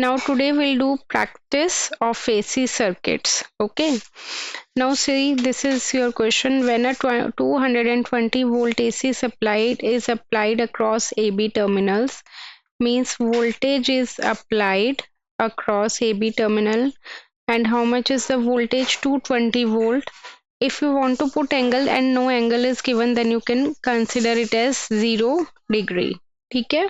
Now today we'll do practice of AC circuits. Okay. Now see, this is your question. When a 220 volt AC supply is applied across AB terminals, means voltage is applied across AB terminal, and how much is the voltage? 220 volt. If you want to put angle and no angle is given, then you can consider it as 0 degree. Okay.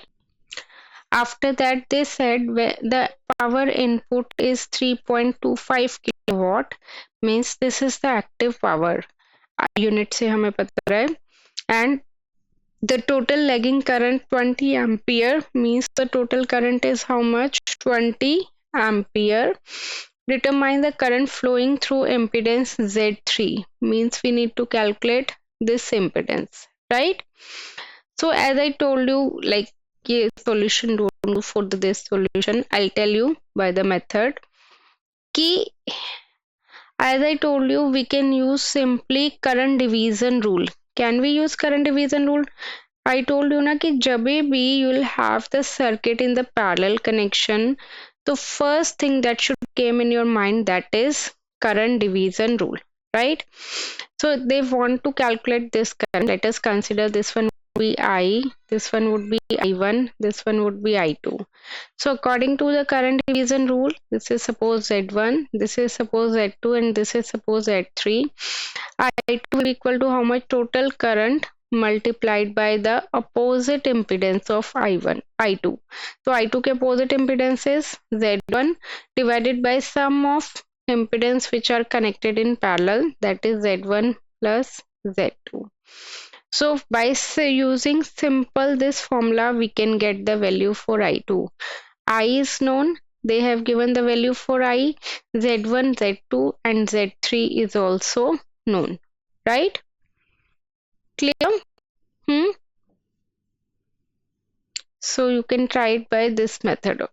After that, they said the power input is 3.25 kilowatt, means this is the active power. Unit से हमें पता है. And the total lagging current 20 ampere, means the total current is how much? 20 ampere. Determine the current flowing through impedance Z3, means we need to calculate this impedance, right? So as I told you, like ये solution don't do for this solution, I'll tell you by the method कि as I told you, we can use simply current division rule. Can we use current division rule? I told you ना कि जब भी you will have the circuit in the parallel connection, the first thing that should came in your mind, that is current division rule, right? So they want to calculate this current. Let us consider this one would be I, this one would be I1, this one would be I2. So according to the current division rule, this is suppose Z1, this is suppose Z2, and this is suppose Z3. I2 will equal to how much? Total current multiplied by the opposite impedance of I1, I2. So I2 के opposite impedance is Z1 divided by sum of impedance which are connected in parallel, that is Z1 plus Z2. So by using simple this formula, we can get the value for I2. I is known, they have given the value for I, Z1, Z2 and Z3 is also known, right? Clear? So you can try it by this method.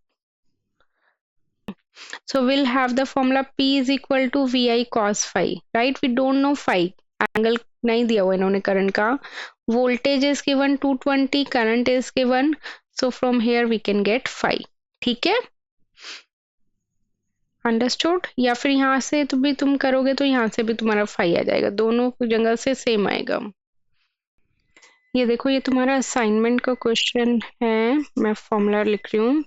So we'll have the formula P is equal to VI cos phi, right? We don't know phi, angle नहीं दिया हुआ इन्होंने current का. Voltage is given 220, current is given, so from here we can get phi. ठीक है? Understood. या फिर यहाँ से तो भी तुम करोगे तो यहाँ से भी तुम्हारा phi आ जाएगा, दोनों जगह से सेम आएगा. ये देखो, ये तुम्हारा असाइनमेंट का क्वेश्चन है, मैं फॉर्मूला लिख रही हूँ.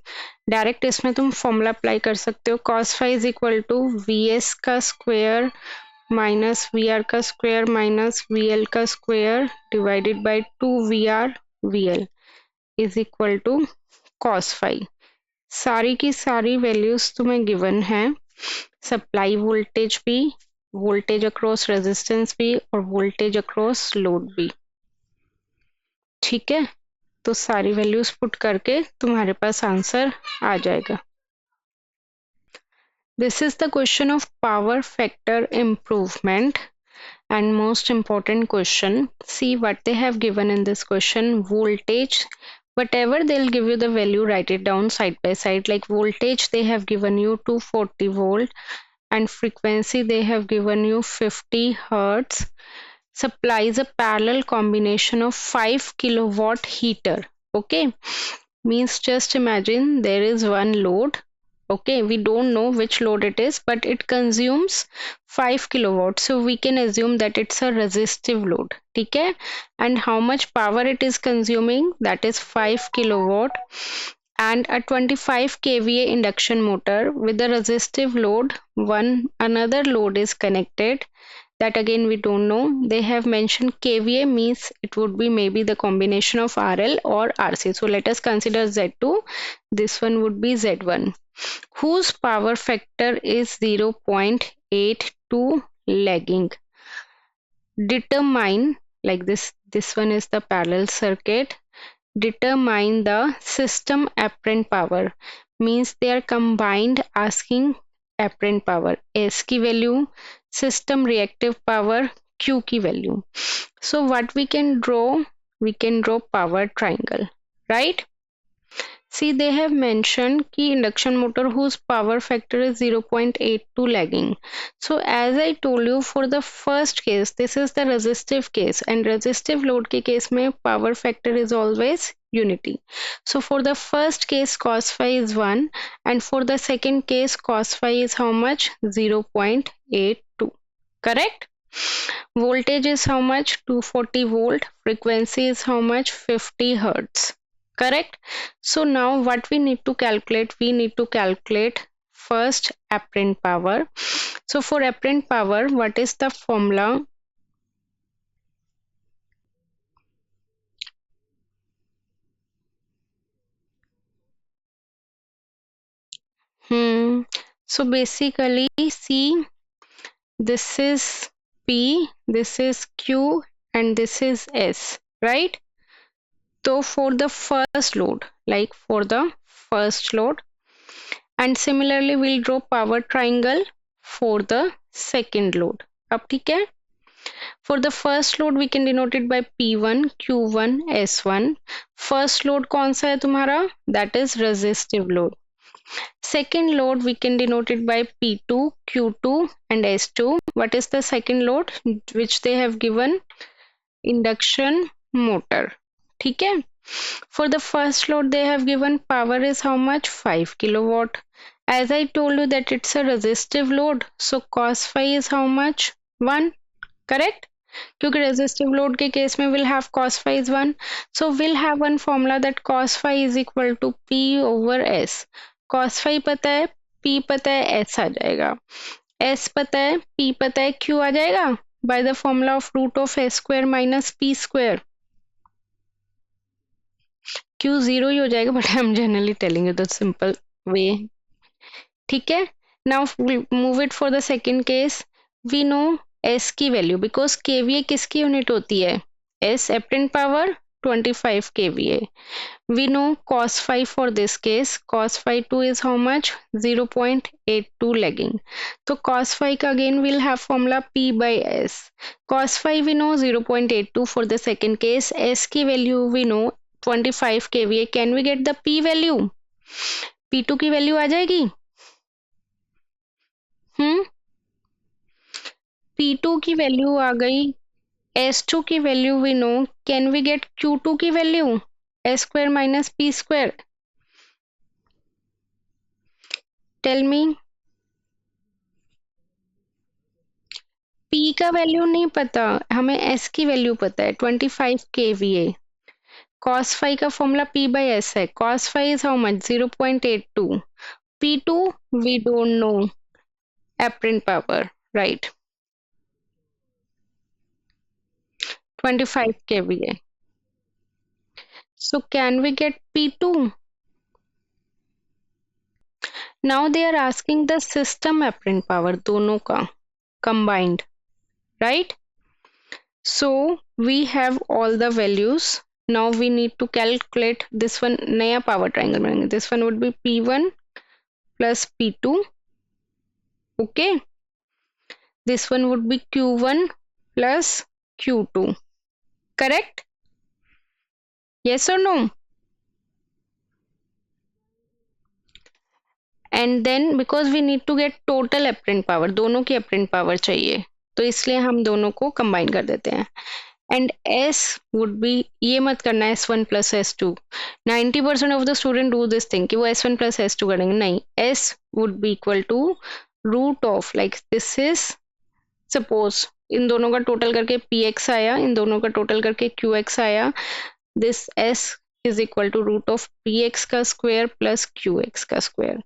डायरेक्ट इसमें तुम फॉर्मूला अप्लाई कर सकते हो. cos phi is equal to vs का स्क्वायर माइनस vr का स्क्वायर माइनस vl का square divided by 2vr vl is equal to cos phi. सारी की सारी वैल्यूज तुम्हें गिवन है, सप्लाई वोल्टेज भी, वोल्टेज अक्रॉस रेजिस्टेंस भी और वोल्टेज अक्रॉस लोड भी. ठीक है, तो सारी वैल्यूज पुट करके तुम्हारे पास आंसर आ जाएगा. This is the question of power factor improvement and most important question. See what they have given in this question. Voltage, whatever they'll give you the value, write it down side by side. Like voltage they have given you 240 volt and frequency they have given you 50 hertz. Supplies a parallel combination of 5 kilowatt heater. Okay, means just imagine there is one load. Okay, we don't know which load it is, but it consumes 5 kilowatt, so we can assume that it's a resistive load. Okay, and how much power it is consuming? That is 5 kilowatt. And a 25 kVA induction motor with a resistive load, another load is connected, that again we don't know. They have mentioned kVA, means it would be maybe the combination of RL or RC. So let us consider Z2, this one would be Z1, whose power factor is 0.82 lagging. Determine, like this one is the parallel circuit. Determine the system apparent power, means they are combined asking apparent power, S की value, system reactive power, Q की value. So what we can draw? We can draw power triangle, right? See, they have mentioned कि induction motor whose power factor is 0.82 lagging. So as I told you, for the first case, this is the resistive case, and resistive load के case में power factor is always unity. So for the first case, cos phi is 1, and for the second case, cos phi is how much? 0.82. Correct? Voltage is how much? 240 volt. Frequency is how much? 50 hertz. Correct? So now what we need to calculate? We need to calculate first apparent power. So for apparent power, what is the formula? So basically, see, this is P, this is Q, and this is S, right? So for the first load, like for the first load, and similarly we'll draw power triangle for the second load. अब ठीक है? For the first load we can denote it by P1, Q1, S1. First load कौन सा है तुम्हारा? That is resistive load. Second load we can denote it by P2, Q2 and S2. What is the second load which they have given? Induction motor. ठीक है? For the first load they have given power is how much? 5 kilowatt. As I told you that it's a resistive load, so cos phi is how much? 1. Correct? क्योंकि resistive load के case में will have cos phi is 1. So we'll have one formula that cos phi is equal to P over S. Cos phi पता है, P पता है, S आ जाएगा. S पता है, P पता है, Q आ जाएगा by the formula of root of S square minus P square. Q 0 ही हो जाएगा, but I'm generally telling you the simple way. ठीक है? Now we'll move it for the second case. We know S की value because KVA किसकी unit होती है? S apparent power 25 kVA. We know cos phi for this case. Cos phi 2 is how much? 0.82 lagging. So cos phi का again we'll have formula P by S. Cos phi we know 0.82 for the second case. S की value we know 25 kVA. Can we get the P value? P2 की value आ जाएगी? P2 की value आ गई. S2 की value we know. Can we get Q2 की value? S square minus P square. Tell me. P का value नहीं पता, हमें S की वैल्यू पता है 25 kVA. Cos phi का फॉर्मूला P by S है. Cos phi is how much? 0.82. P2 we don't know. Apparent power, right? 25 kVA. So can we get P2? Now they are asking the system apparent power दोनों का combined, right? So we have all the values. Now we need to calculate this one. नया power triangle बनेंगे. This one would be P1 plus P2. Okay. This one would be Q1 plus Q2. Correct? Yes or no? And then because we need to get total apparent power, दोनों की apparent power चाहिए, तो इसलिए हम दोनों को combine कर देते हैं. And S would be, ये मत करना S1 plus S2. 90% of the student do this thing कि वो S1 plus S2 करेंगे. नहीं, S would be equal to root of, like this is, suppose इन दोनों का टोटल करके px आया, इन दोनों का टोटल करके qx आया. This S is equal to root of px का स्क्वायर प्लस qx का स्क्वायर.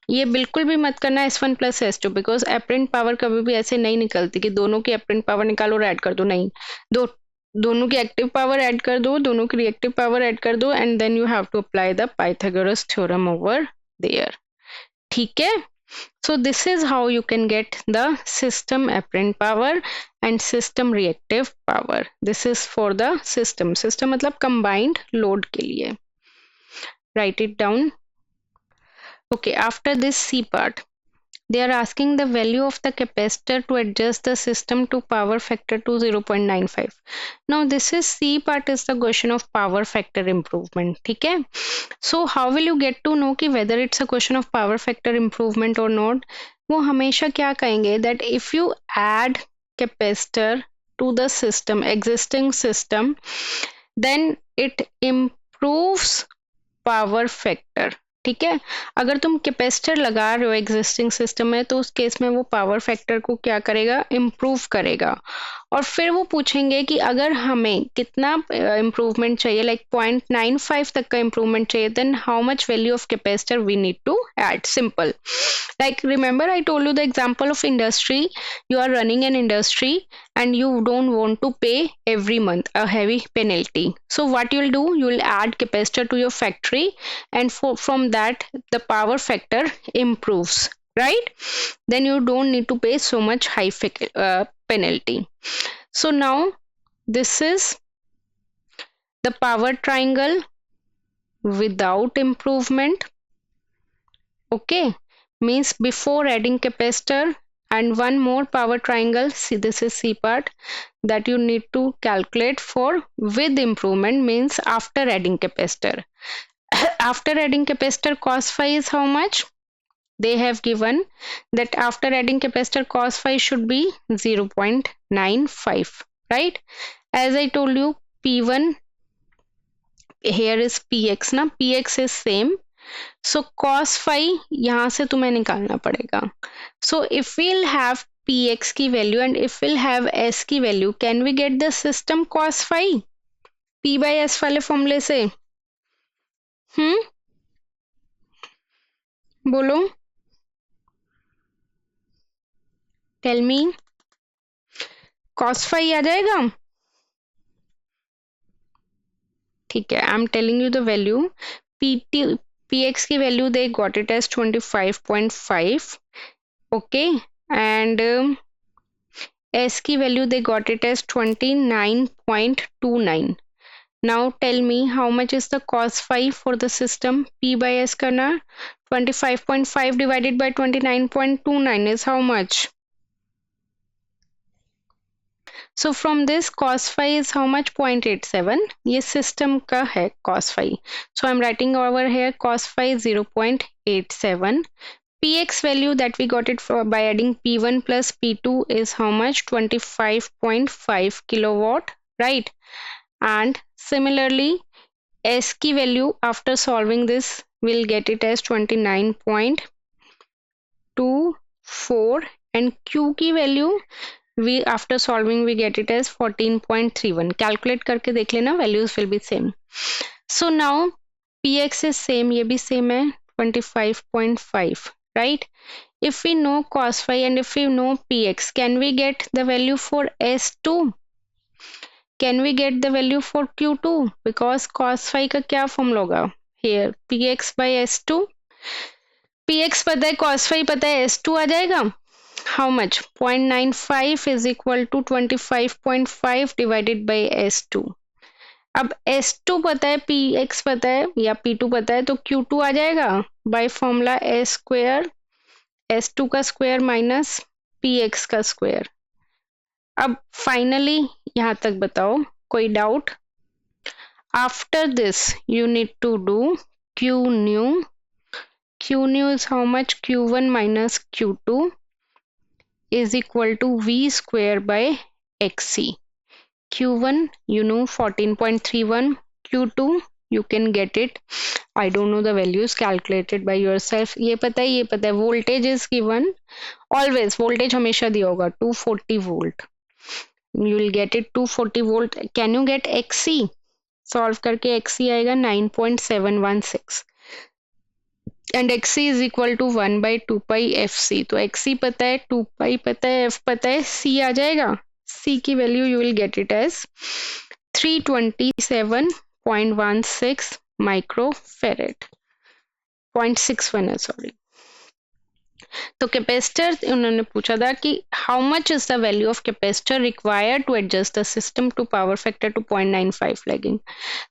ये बिल्कुल भी मत करना S1 plus S2 because apparent power कभी भी ऐसे नहीं निकलती कि दोनों की apparent पावर निकालो और ऐड कर दो. नहीं, दोनों की एक्टिव पावर ऐड कर दो, दोनों की रिएक्टिव पावर ऐड कर दो, and then you have to apply the Pythagoras theorem over there. ठीक है? So this is how you can get the system apparent power and system reactive power. This is for the system. System मतलब combined load के लिए. Write it down. Okay, after this C part, They are asking the value of the capacitor to adjust the system to power factor to 0.95. Now this is C part is the question of power factor improvement. ठीक है? So how will you get to know कि whether it's a question of power factor improvement or not? वो हमेशा क्या कहेंगे that if you add capacitor to the system, existing system, then it improves power factor. ठीक है, अगर तुम capacitor लगा रहे हो एग्जिस्टिंग सिस्टम में तो उस केस में वो पावर फैक्टर को क्या करेगा, इम्प्रूव करेगा. और फिर वो पूछेंगे कि अगर हमें कितना इम्प्रूवमेंट चाहिए, लाइक 0.95 तक का इम्प्रूवमेंट चाहिए, then how much value of capacitor we need to add. Simple. Like remember I told you the example of industry. You are running an industry and you don't want to pay every month a heavy penalty. So what you'll do, you'll add capacitor to your factory, and from that the power factor improves, right? Then you don't need to pay so much high penalty. So now this is the power triangle without improvement. Okay, means before adding capacitor, and one more power triangle, see this is C part, that you need to calculate for with improvement, means after adding capacitor. After adding capacitor, cos phi is how much? They have given that after adding capacitor, cos phi should be 0.95, right? As I told you, P1 here is Px na, Px is same. So cos phi यहाँ से तुम्हें निकालना पड़ेगा. So if we'll have px की value and if we'll have s की value, can we get the system cos phi p by s वाले फॉर्मूले से? बोलो, टेल मी. cos phi आ जाएगा. ठीक है, I am telling you the value. px की value they got it as 25.5. okay, and s की value they got it as 29.29. now tell me how much is the cos phi for the system. p by s करना, 25.5 divided by 29.29 is how much? So from this cos phi is how much? 0.87. ये system का है cos phi. So I'm writing over here cos phi 0.87. px value that we got it by adding p1 plus p2 is how much? 25.5 kilowatt, right? And similarly s की value after solving this we'll get it as 29.24, and q की value we after solving we get it as 14.31. calculate करके देख लेना, values will be same. so now px is same, ये भी same है 25.5, right? if we know cos phi and if we know px, can we get the value for s2? can we get the value for q2? because cos phi का क्या formula होगा here, px by s2. px पता है, cos phi पता है, s2 आ जाएगा. how much? 0.95 is equal to 25.5 divided by s2. अब s2 पता है, px पता है या p2 पता है, तो q2 आ जाएगा by formula s square, s2 का स्क्वायर माइनस px का स्क्वायर. अब फाइनली यहाँ तक बताओ, कोई doubt? After this you need to do q new. q new is how much? q1 minus q2 is equal to v square by xc. q1 you know 14.31, q2 you can get it, I don't know the values, calculated by yourself. ये पता है, voltage is given, always voltage हमेशा दिया होगा 240 volt. you will get it 240 volt. can you get xc? solve करके xc आएगा 9.716 and xc is equal to 1 by 2 pi fc. तो xc पता है, 2 pi पता है, f पता है, c आ जाएगा. c की value you will get it as 327.16 microfarad, 0.61 है, sorry. तो कैपेसिटर उन्होंने पूछा था कि how much is the value of capacitor required to adjust the system to power factor to 0.95 lagging.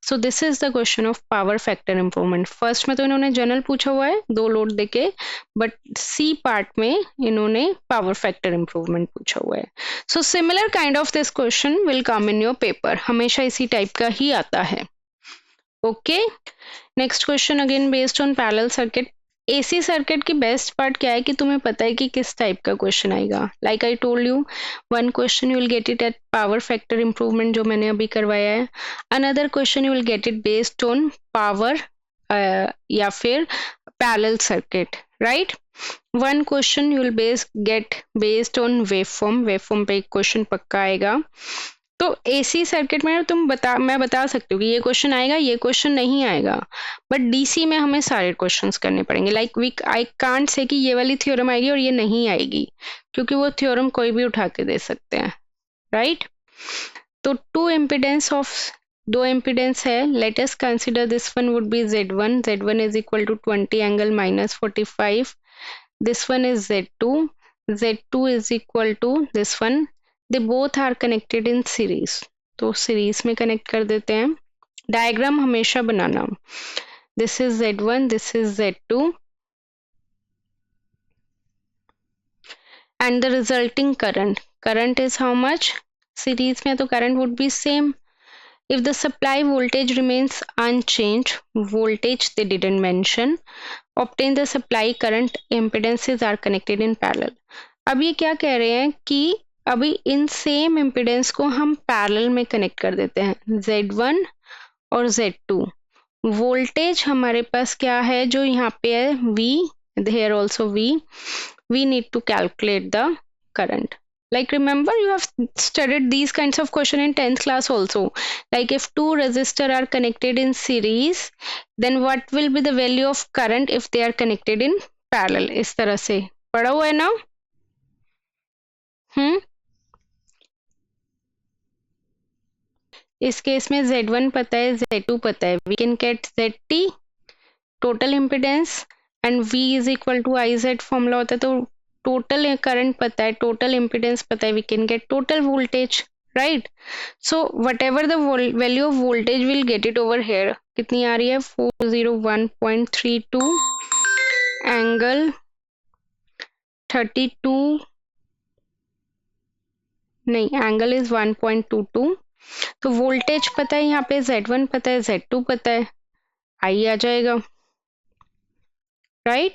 So this is the question of power factor improvement. First में तो इन्होंने general पूछा हुआ है 2 लोड देके, बट सी पार्ट में इन्होंने power factor improvement पूछा हुआ है। So similar kind of this question will come in your paper, हमेशा इसी टाइप का ही आता है। Okay, next question again based on parallel circuit. AC circuit की बेस्ट पार्ट क्या है कि तुम्हें पता है कि किस टाइप का क्वेश्चन आएगा। Like I told you, one question you will get it at power factor improvement जो मैंने अभी करवाया है, another question you will get it based on power या फिर parallel circuit, right. One question you will get based on waveform पे एक question पक्का आएगा। तो एसी सर्किट में मैं बता सकती हूँ कि ये क्वेश्चन आएगा, ये क्वेश्चन नहीं आएगा, बट डीसी में हमें सारे क्वेश्चंस करने पड़ेंगे। लाइक आई कांट से कि ये वाली थ्योरम आएगी और ये नहीं आएगी, क्योंकि वो थ्योरम कोई भी उठा के दे सकते हैं, राइट। तो दो इम्पिडेंस है, let us consider this one would be Z1 is equal to 20 angle -45, this one is Z2 is equal to this one, they both are connected in series, तो सीरीज में कनेक्ट कर देते हैं। Diagram हमेशा बनाना, this is Z1, this is Z2 and the resulting current is how much? सीरीज में तो current would be same. If the supply voltage remains unchanged, voltage they didn't mention, obtain the supply current, impedances are connected in parallel। अब ये क्या कह रहे हैं कि अभी इन सेम इम्पिडेंस को हम पैरेलल में कनेक्ट कर देते हैं, Z1 और Z2। वोल्टेज हमारे पास क्या है जो यहाँ पे है V, here also V, we need to calculate the current। Like remember, you have studied these kinds of question in 10th class also. Like if two resistors are connected in series, then what will be the value of current if they are connected in parallel? इस तरह से पढ़ा हुआ है ना? इस case में Z1 पता है, Z2 पता है, we can get ZT total impedance and V is equal to IZ formula होता है, तो टोटल करंट पता है, टोटल इम्पिडेंस पता है, we can get total voltage, right. So whatever the value of voltage will get it over here, कितनी आ रही है 401.32 एंगल 32, नहीं एंगल इज 1.22। तो वोल्टेज पता है, यहाँ पे Z1 पता है, Z2 पता है, आई आ जाएगा, राइट।